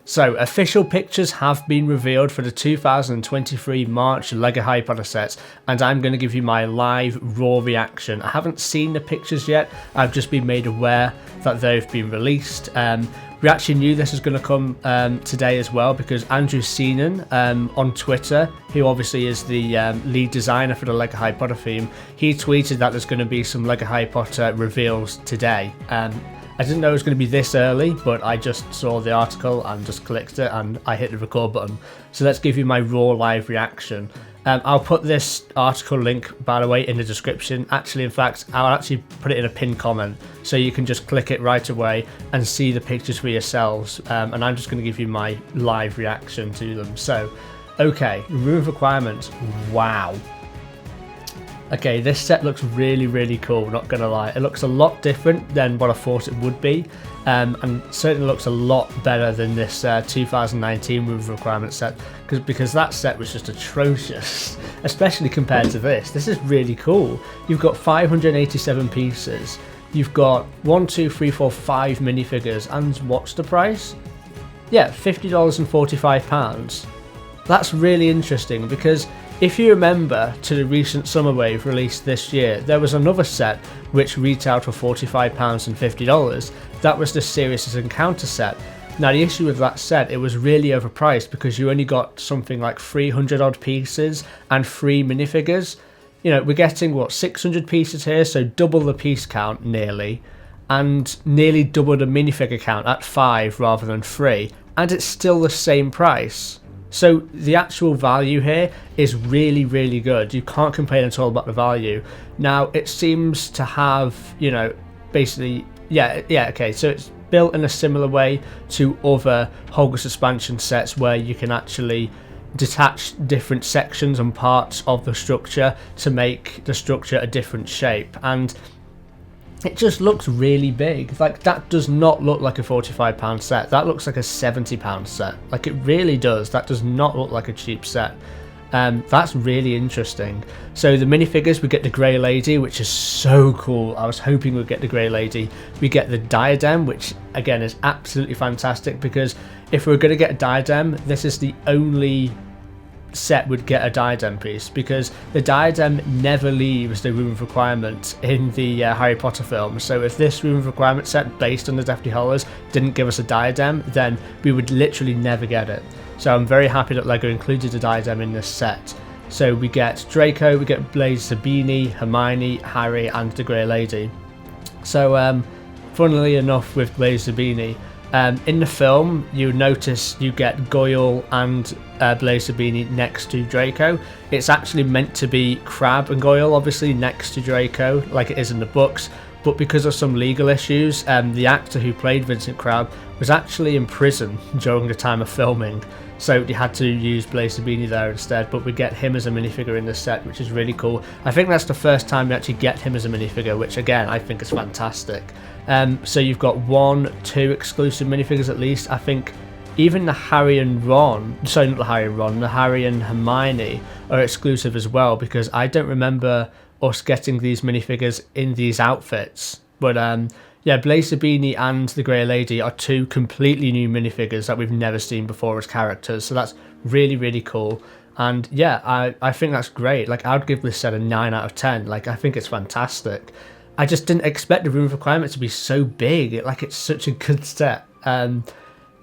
So, official pictures have been revealed for the 2023 March LEGO Harry Potter sets, and I'm going to give you my live, raw reaction. I haven't seen the pictures yet, I've just been made aware that they've been released. We actually knew this was going to come today as well, because Andrew Seenan on Twitter, who obviously is the lead designer for the LEGO Harry Potter theme, he tweeted that there's going to be some LEGO Harry Potter reveals today. I didn't know it was going to be this early, but I just saw the article and just clicked it and I hit the record button. So let's give you my raw live reaction. I'll put this article link, by the way, in the description. Actually, in fact, I'll actually put it in a pinned comment so you can just click it right away and see the pictures for yourselves. And I'm just going to give you my live reaction to them. So, okay, room requirements. Wow. Okay, this set looks really, really cool, not gonna lie. It looks a lot different than what I thought it would be, and certainly looks a lot better than this 2019 Room Requirement set, because that set was just atrocious, especially compared to this. This is really cool. You've got 587 pieces, you've got 1, 2, 3, 4, 5 minifigures, and what's the price? Yeah, $50.45. That's really interesting, because if you remember to the recent Summer Wave released this year, there was another set which retailed for £45 and $50. That was the Serious Encounter set. Now the issue with that set, it was really overpriced because you only got something like 300 odd pieces and 3 minifigures. You know, we're getting what, 600 pieces here, so double the piece count nearly, and nearly double the minifigure count at 5 rather than 3, and it's still the same price. So the actual value here is really, really good. You can't complain at all about the value. Now it seems to have, you know, basically, okay, so it's built in a similar way to other Hogwarts expansion sets where you can actually detach different sections and parts of the structure to make the structure a different shape, and it just looks really big. Like, that does not look like a £45 set. That looks like a £70 set. Like, it really does. That does not look like a cheap set. That's really interesting. So the minifigures, we get the Grey Lady, which is so cool. I was hoping we'd get the Grey Lady. We get the diadem, which again is absolutely fantastic, because if we're going to get a diadem, this is the only set would get a diadem piece, because the diadem never leaves the Room of Requirement in the Harry Potter film. So if this Room of Requirement set based on the Deathly Hallows didn't give us a diadem, then we would literally never get it. So I'm very happy that LEGO included a diadem in this set. So we get Draco, we get Blaise Zabini, Hermione, Harry and the Grey Lady. So funnily enough, with Blaise Zabini, in the film, you notice you get Goyle and Blaise Zabini next to Draco. It's actually meant to be Crabbe and Goyle, obviously, next to Draco, like it is in the books. But because of some legal issues, the actor who played Vincent Crabbe was actually in prison during the time of filming. So they had to use Blaise Zabini there instead, but we get him as a minifigure in this set, which is really cool. I think that's the first time we actually get him as a minifigure, which again, I think is fantastic. So you've got 1, 2 exclusive minifigures at least. I think even the Harry and Ron, sorry, not the Harry and Ron, the Harry and Hermione are exclusive as well, because I don't remember us getting these minifigures in these outfits. But yeah, Blaise Zabini and the Grey Lady are 2 completely new minifigures that we've never seen before as characters, so that's really, really cool. And yeah, I think that's great. Like, I'd give this set a 9 out of 10. Like, I think it's fantastic. I just didn't expect the Room of Requirement to be so big. Like, it's such a good set.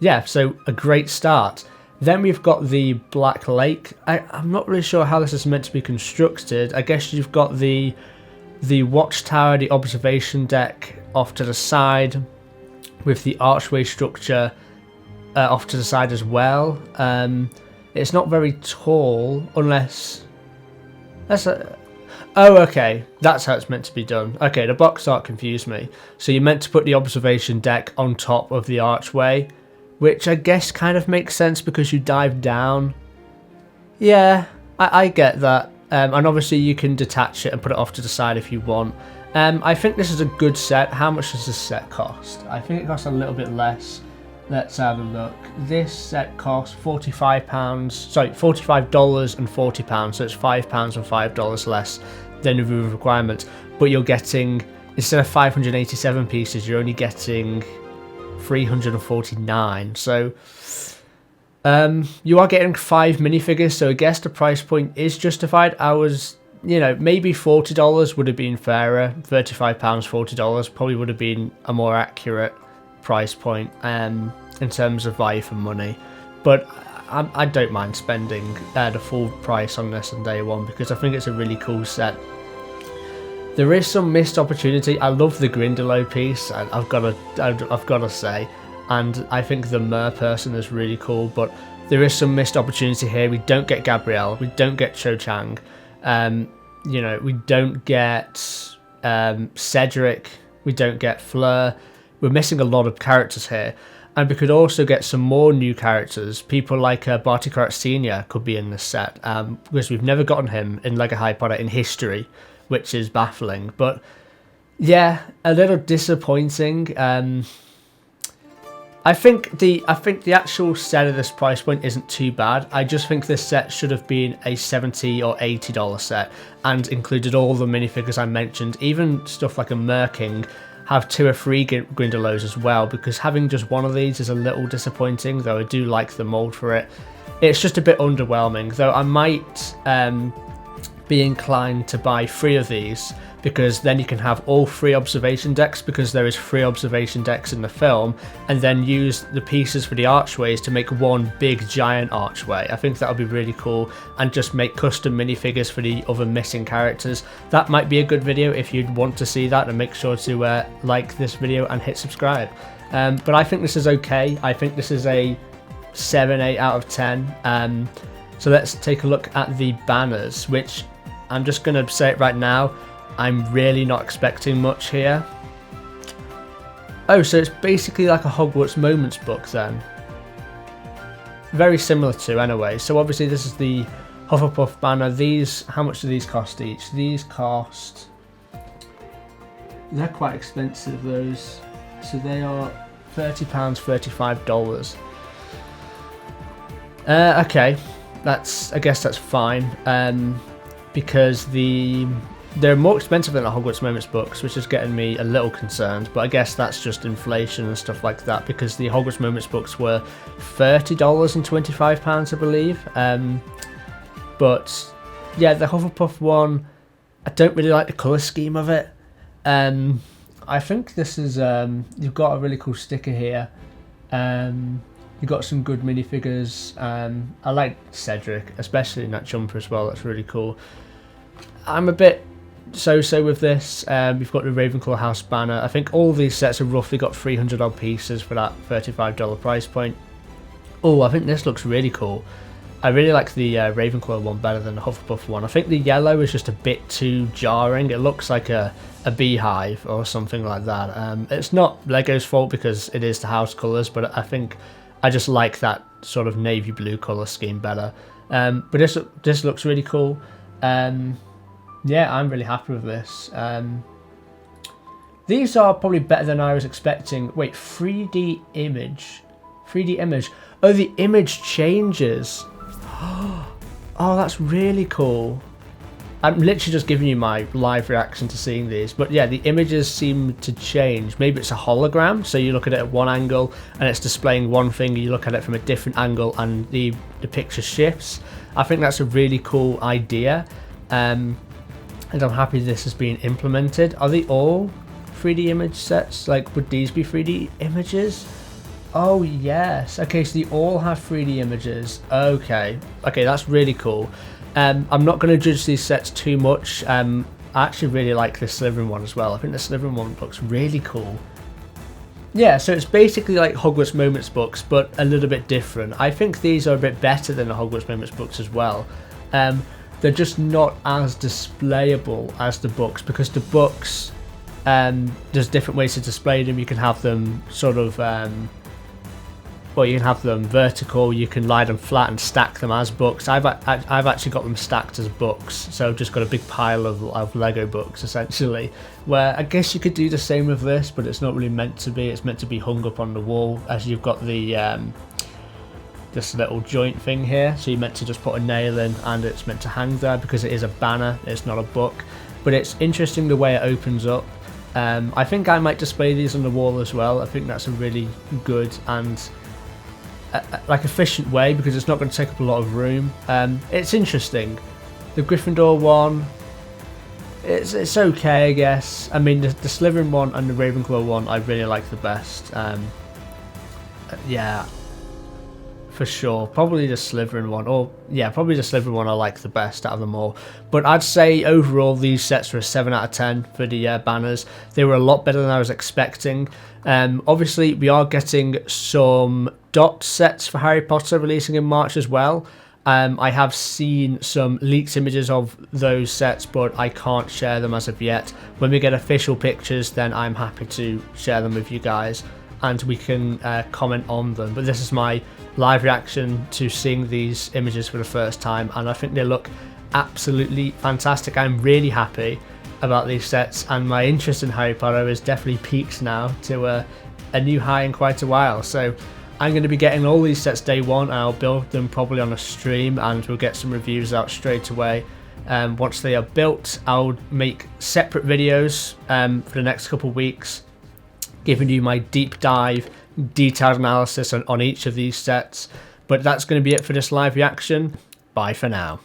Yeah, so a great start. Then we've got the Black Lake. I'm not really sure how this is meant to be constructed. I guess you've got the watchtower, the observation deck off to the side, with the archway structure off to the side as well. It's not very tall, unless... Oh, okay, that's how it's meant to be done. Okay, the box art confused me. So you're meant to put the observation deck on top of the archway, which I guess kind of makes sense because you dive down. Yeah, I get that. And obviously you can detach it and put it off to the side if you want. I think this is a good set. How much does this set cost? I think it costs a little bit less. Let's have a look. This set costs £45, sorry, $45 and £40, so it's £5 and $5 less than the Room of Requirement. But you're getting, instead of 587 pieces, you're only getting 349. So you are getting 5 minifigures, so I guess the price point is justified. I was, you know, maybe $40 would have been fairer. £35, $40 probably would have been a more accurate price point in terms of value for money. But I don't mind spending the full price on this on day one because I think it's a really cool set. There is some missed opportunity. I love the Grindelow piece, I've got to say, and I think the Mer person is really cool. But there is some missed opportunity here. We don't get Gabrielle, we don't get Cho Chang, you know, we don't get Cedric, we don't get Fleur. We're missing a lot of characters here. And we could also get some more new characters. People like Barty Crouch Sr. could be in this set, because we've never gotten him in LEGO Harry Potter in history, which is baffling. But yeah, a little disappointing. I think the actual set of this price point isn't too bad. I just think this set should have been a $70 or $80 set and included all the minifigures I mentioned, even stuff like a Merking. Have 2 or 3 Grindelows as well, because having just one of these is a little disappointing, though I do like the mold for it. It's just a bit underwhelming, though I might be inclined to buy 3 of these, because then you can have all 3 observation decks, because there is 3 observation decks in the film, and then use the pieces for the archways to make one big giant archway. I think that would be really cool, and just make custom minifigures for the other missing characters. That might be a good video if you'd want to see that, and make sure to like this video and hit subscribe. But I think this is okay. I think this is a 7, 8 out of 10. So let's take a look at the banners, which I'm just going to say it right now, I'm really not expecting much here. Oh, so it's basically like a Hogwarts Moments book then. Very similar to, anyway. So obviously this is the Hufflepuff banner. These, how much do these cost each? These cost... They're quite expensive, those. So they are £30, $35. Okay, I guess that's fine. Because they're more expensive than the Hogwarts Moments books, which is getting me a little concerned, but I guess that's just inflation and stuff like that, because the Hogwarts Moments books were $30 and £25, I believe. But yeah, the Hufflepuff one, I don't really like the colour scheme of it. I think this is, you've got a really cool sticker here. You've got some good minifigures. I like Cedric, especially in that jumper as well, that's really cool. I'm a bit so with this. We've got the Ravenclaw House banner. I think all these sets have roughly got 300 odd pieces for that $35 price point. Oh, I think this looks really cool. I really like the Ravenclaw one better than the Hufflepuff one. I think the yellow is just a bit too jarring. It looks like a beehive or something like that. It's not Lego's fault because it is the house colours, but I think I just like that sort of navy blue colour scheme better. But this looks really cool. Yeah, I'm really happy with this. These are probably better than I was expecting. Wait, 3D image. 3D image. Oh, the image changes. Oh, that's really cool. I'm literally just giving you my live reaction to seeing these. But yeah, the images seem to change. Maybe it's a hologram, so you look at it at one angle and it's displaying one thing, you look at it from a different angle and the picture shifts. I think that's a really cool idea. And I'm happy this has been implemented. Are they all 3D image sets? Like, would these be 3D images? Oh yes. Okay, so they all have 3D images. Okay, that's really cool. I'm not going to judge these sets too much. I actually really like this Slytherin one as well. I think the Slytherin one looks really cool. Yeah, so it's basically like Hogwarts Moments books, but a little bit different. I think these are a bit better than the Hogwarts Moments books as well. They're just not as displayable as the books, because the books, there's different ways to display them. You can have them sort of, well, you can have them vertical, you can lie them flat and stack them as books. I've actually got them stacked as books, so I've just got a big pile of Lego books essentially, where I guess you could do the same with this, but it's not really meant to be. It's meant to be hung up on the wall, as you've got the this little joint thing here, so you're meant to just put a nail in and it's meant to hang there because it is a banner, it's not a book. But it's interesting the way it opens up. I think I might display these on the wall as well. I think that's a really good and like efficient way, because it's not going to take up a lot of room. It's interesting. The Gryffindor one, it's okay, I guess. I mean, the Slytherin one and the Ravenclaw one I really like the best. Yeah, for sure. Probably the Slytherin one, or yeah, probably the Slytherin one I like the best out of them all. But I'd say overall these sets were a 7 out of 10 for the banners. They were a lot better than I was expecting. Obviously, we are getting some dot sets for Harry Potter releasing in March as well. I have seen some leaked images of those sets, but I can't share them as of yet. When we get official pictures, then I'm happy to share them with you guys, and we can comment on them. But this is my live reaction to seeing these images for the first time, and I think they look absolutely fantastic. I'm really happy about these sets, and my interest in Harry Potter is definitely peaked now to a new high in quite a while. So I'm going to be getting all these sets day one, and I'll build them probably on a stream, and we'll get some reviews out straight away. Once they are built, I'll make separate videos for the next couple of weeks, giving you my deep dive, detailed analysis on each of these sets. But that's going to be it for this live reaction. Bye for now.